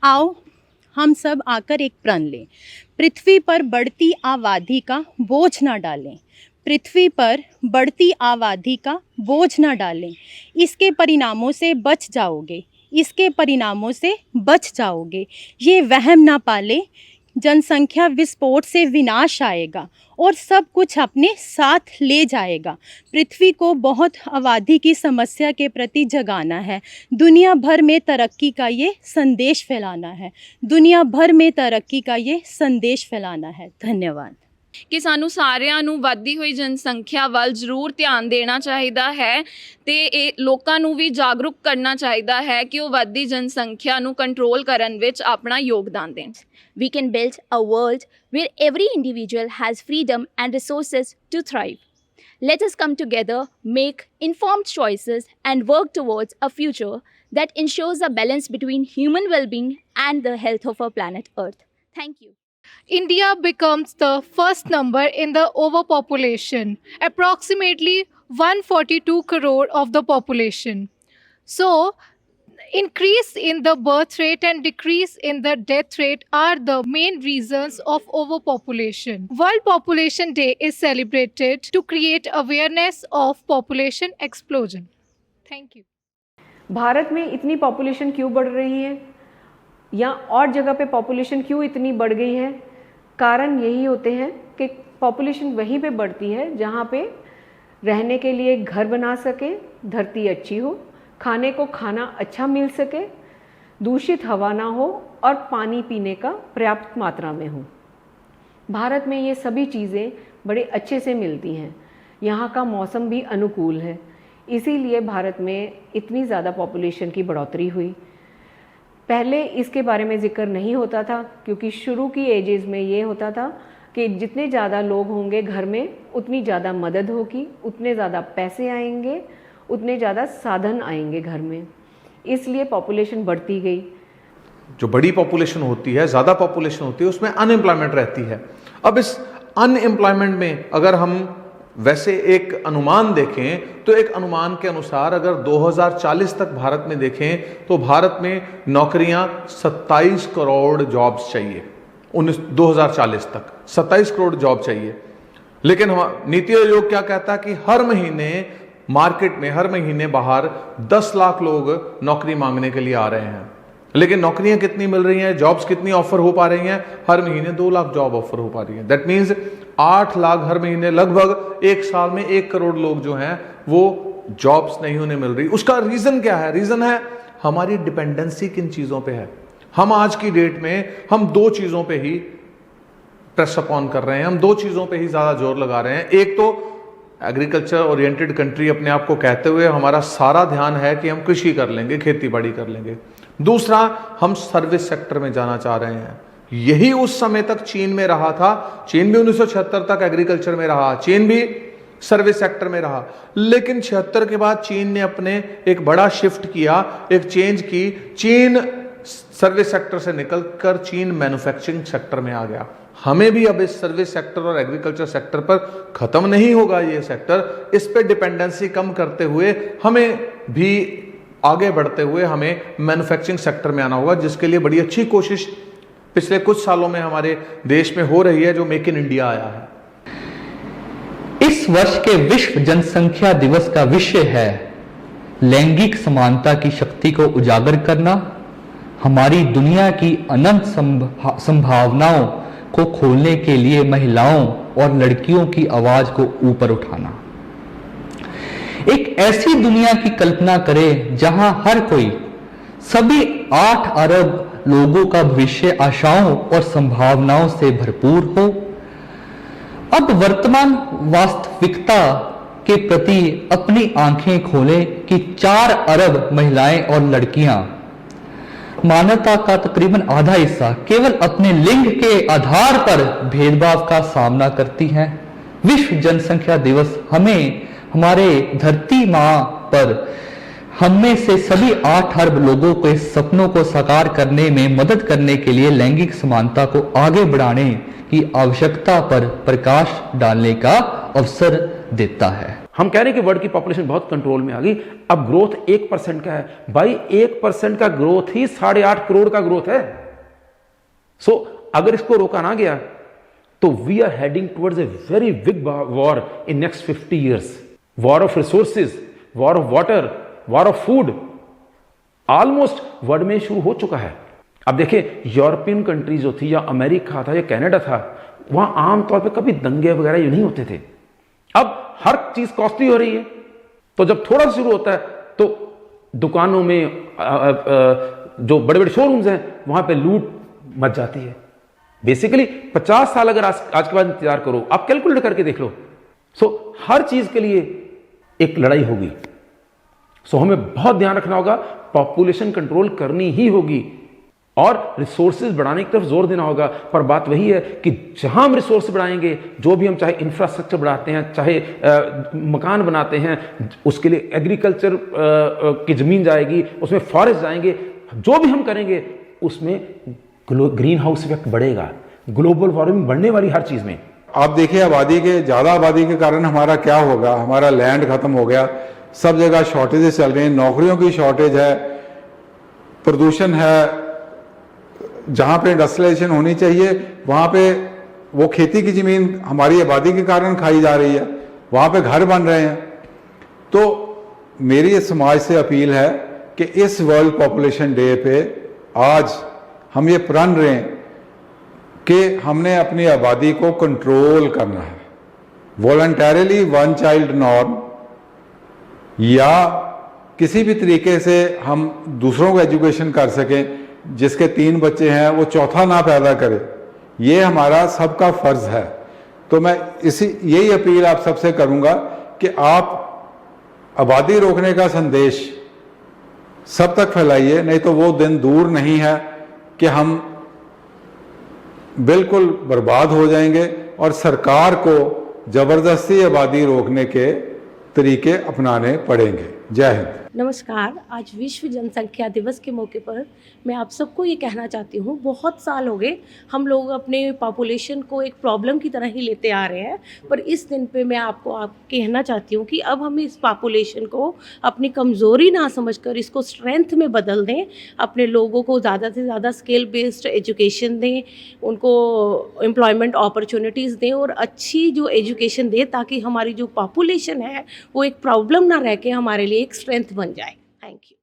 आओ हम सब आकर एक प्रण लें, पृथ्वी पर बढ़ती आबादी का बोझ ना डालें, पृथ्वी पर बढ़ती आबादी का बोझ ना डालें, इसके परिणामों से बच जाओगे, इसके परिणामों से बच जाओगे। ये वहम ना पालें, जनसंख्या विस्फोट से विनाश आएगा और सब कुछ अपने साथ ले जाएगा। पृथ्वी को बहुत आबादी की समस्या के प्रति जगाना है, दुनिया भर में तरक्की का ये संदेश फैलाना है, दुनिया भर में तरक्की का ये संदेश फैलाना है। धन्यवाद। कि सानू सारिਆਂ ਨੂੰ ਵੱਧਦੀ ਹੋਈ ਜਨਸੰਖਿਆ ਵੱਲ ਜ਼ਰੂਰ ਧਿਆਨ ਦੇਣਾ ਚਾਹੀਦਾ ਹੈ ਤੇ ਇਹ ਲੋਕਾਂ ਨੂੰ ਵੀ ਜਾਗਰੂਕ ਕਰਨਾ ਚਾਹੀਦਾ ਹੈ ਕਿ ਉਹ ਵੱਧਦੀ ਜਨਸੰਖਿਆ ਨੂੰ ਕੰਟਰੋਲ ਕਰਨ ਵਿੱਚ ਆਪਣਾ ਯੋਗਦਾਨ ਦੇਣ। We can build a world where every individual has freedom and resources to thrive. Let us come together, make informed choices, and work towards a future that ensures a balance between human well-being and the health of our planet Earth. Thank you. India becomes the first number in the overpopulation, approximately 142 crore of the population. So, increase in the birth rate and decrease in the death rate are the main reasons of overpopulation. World Population Day is celebrated to create awareness of population explosion. Thank you. Bharat में इतनी population क्यों बढ़ रही है या और जगह पे पॉपुलेशन क्यों इतनी बढ़ गई है? कारण यही होते हैं कि पॉपुलेशन वहीं पे बढ़ती है जहाँ पे रहने के लिए घर बना सके, धरती अच्छी हो, खाने को खाना अच्छा मिल सके, दूषित हवा ना हो और पानी पीने का पर्याप्त मात्रा में हो। भारत में ये सभी चीज़ें बड़े अच्छे से मिलती हैं, यहाँ का मौसम भी अनुकूल है, इसीलिए भारत में इतनी ज़्यादा पॉपुलेशन की बढ़ोतरी हुई। पहले इसके बारे में जिक्र नहीं होता था क्योंकि शुरू की एजेस में ये होता था कि जितने ज़्यादा लोग होंगे घर में उतनी ज़्यादा मदद होगी, उतने ज़्यादा पैसे आएंगे, उतने ज़्यादा साधन आएंगे घर में, इसलिए पॉपुलेशन बढ़ती गई। जो बड़ी पॉपुलेशन होती है, ज़्यादा पॉपुलेशन होती है, उसमें अनएम्प्लॉयमेंट रहती है। अब इस अनएम्प्लॉयमेंट में अगर हम वैसे एक अनुमान देखें तो एक अनुमान के अनुसार अगर 2040 तक भारत में देखें तो भारत में नौकरियां 27 करोड़ जॉब्स चाहिए। 2040 तक 27 करोड़ जॉब चाहिए। लेकिन हम नीति आयोग क्या कहता है कि हर महीने मार्केट में हर महीने बाहर 10 लाख लोग नौकरी मांगने के लिए आ रहे हैं, लेकिन नौकरियां कितनी मिल रही हैं, जॉब्स कितनी ऑफर हो पा रही हैं? हर महीने 2 लाख जॉब ऑफर हो पा रही है। दैट मीन्स 8 लाख हर महीने, लगभग एक साल में 1 करोड़ लोग जो हैं वो जॉब्स नहीं उन्हें मिल रही। उसका रीजन क्या है? रीजन है हमारी डिपेंडेंसी किन चीजों पे है। हम आज की डेट में हम 2 चीजों पे ही प्रेस अपॉन कर रहे हैं, हम 2 चीजों पे ही ज्यादा जोर लगा रहे हैं। एक तो एग्रीकल्चर ओरिएंटेड कंट्री अपने आप को कहते हुए हमारा सारा ध्यान है कि हम कृषि कर लेंगे, खेती बाड़ी कर लेंगे। दूसरा, हम सर्विस सेक्टर में जाना चाह रहे हैं। यही उस समय तक चीन में रहा था। चीन भी 1976 तक एग्रीकल्चर में रहा, चीन भी सर्विस सेक्टर में रहा, लेकिन 76 के बाद चीन ने अपने एक बड़ा शिफ्ट किया, एक चेंज की। चीन सर्विस सेक्टर से निकलकर चीन मैन्युफैक्चरिंग सेक्टर में आ गया। हमें भी अब इस सर्विस सेक्टर और एग्रीकल्चर सेक्टर पर खत्म नहीं होगा ये सेक्टर, इस पे डिपेंडेंसी कम करते हुए हमें भी आगे बढ़ते हुए हमें मैन्युफैक्चरिंग सेक्टर में आना होगा, जिसके लिए बड़ी अच्छी कोशिश पिछले कुछ सालों में हमारे देश में हो रही है, जो मेक इन इंडिया आया है। इस वर्ष के विश्व जनसंख्या दिवस का विषय है लैंगिक समानता की शक्ति को उजागर करना, हमारी दुनिया की अनंत संभावनाओं को खोलने के लिए महिलाओं और लड़कियों की आवाज को ऊपर उठाना। एक ऐसी दुनिया की कल्पना करें जहां हर कोई, सभी 8 अरब लोगों का भविष्य आशाओं और संभावनाओं से भरपूर हो। अब वर्तमान वास्तविकता के प्रति अपनी आंखें खोलें कि 4 अरब महिलाएं और लड़कियां, मानवता का तकरीबन आधा हिस्सा, केवल अपने लिंग के आधार पर भेदभाव का सामना करती हैं। विश्व जनसंख्या दिवस हमें हमारे धरती मां पर हम में से सभी 8 अरब लोगों के सपनों को साकार करने में मदद करने के लिए लैंगिक समानता को आगे बढ़ाने की आवश्यकता पर प्रकाश डालने का अवसर देता है। हम कह रहे हैं कि वर्ल्ड की पॉपुलेशन बहुत कंट्रोल में आ गई, अब ग्रोथ 1% का है भाई, 1% का ग्रोथ ही 8.5 करोड़ का ग्रोथ है। सो अगर इसको रोका ना गया तो we are heading towards a very big war in next 50 years. War of resources, war of water, war of food almost world में शुरू हो चुका है। अब देखिए यूरोपियन कंट्रीज जो थी, या अमेरिका था या कनाडा था, वहां आमतौर पे कभी दंगे वगैरह ये नहीं होते थे। अब हर चीज कॉस्टली हो रही है, तो जब थोड़ा सा शुरू होता है तो दुकानों में जो बड़े बड़े शोरूम्स हैं वहां पे लूट मच जाती है। बेसिकली 50 साल अगर आज के बाद इंतजार करो, आप कैलकुलेट करके देख लो। सो हर चीज के लिए एक लड़ाई होगी। सो हमें बहुत ध्यान रखना होगा, पॉपुलेशन कंट्रोल करनी ही होगी और रिसोर्सेज बढ़ाने की तरफ जोर देना होगा। पर बात वही है कि जहां हम रिसोर्स बढ़ाएंगे, जो भी हम चाहे इंफ्रास्ट्रक्चर बढ़ाते हैं, चाहे मकान बनाते हैं, उसके लिए एग्रीकल्चर की जमीन जाएगी, उसमें फॉरेस्ट जाएंगे, जो भी हम करेंगे उसमें ग्रीन हाउस इफेक्ट बढ़ेगा, ग्लोबल वार्मिंग बढ़ने वाली हर चीज में। आप देखिए ज़्यादा आबादी के कारण हमारा क्या होगा, हमारा लैंड खत्म हो गया, सब जगह शॉर्टेजेस चल रही हैं, नौकरियों की शॉर्टेज है, प्रदूषण है, जहाँ पे इंडस्ट्रियलाइजेशन होनी चाहिए वहाँ पे वो खेती की ज़मीन हमारी आबादी के कारण खाई जा रही है, वहाँ पे घर बन रहे हैं। तो मेरी इस समाज से अपील है कि इस वर्ल्ड पॉपुलेशन डे पे आज हम ये प्रण रहे हैं कि हमने अपनी आबादी को कंट्रोल करना है। वॉलंटरीली 1 चाइल्ड नॉर्म या किसी भी तरीके से हम दूसरों को एजुकेशन कर सकें, जिसके 3 बच्चे हैं वो चौथा ना पैदा करे, ये हमारा सबका फर्ज है। तो मैं यही अपील आप सबसे करूंगा कि आप आबादी रोकने का संदेश सब तक फैलाइए, नहीं तो वो दिन दूर नहीं है कि हम बिल्कुल बर्बाद हो जाएंगे और सरकार को जबरदस्ती आबादी रोकने के तरीके अपनाने पड़ेंगे। जय हिंद। नमस्कार। आज विश्व जनसंख्या दिवस के मौके पर मैं आप सबको ये कहना चाहती हूँ, बहुत साल हो गए हम लोग अपने पॉपुलेशन को एक प्रॉब्लम की तरह ही लेते आ रहे हैं, पर इस दिन पे मैं आपको कहना चाहती हूँ कि अब हम इस पॉपुलेशन को अपनी कमज़ोरी ना समझकर इसको स्ट्रेंथ में बदल दें, अपने लोगों को ज़्यादा से ज़्यादा स्किल बेस्ड एजुकेशन दें, उनको एम्प्लॉयमेंट अपॉर्चुनिटीज़ दें और अच्छी जो एजुकेशन दें, ताकि हमारी जो पॉपुलेशन है वो एक प्रॉब्लम ना रह के हमारे लिए एक स्ट्रेंथ बन जाए। Thank you.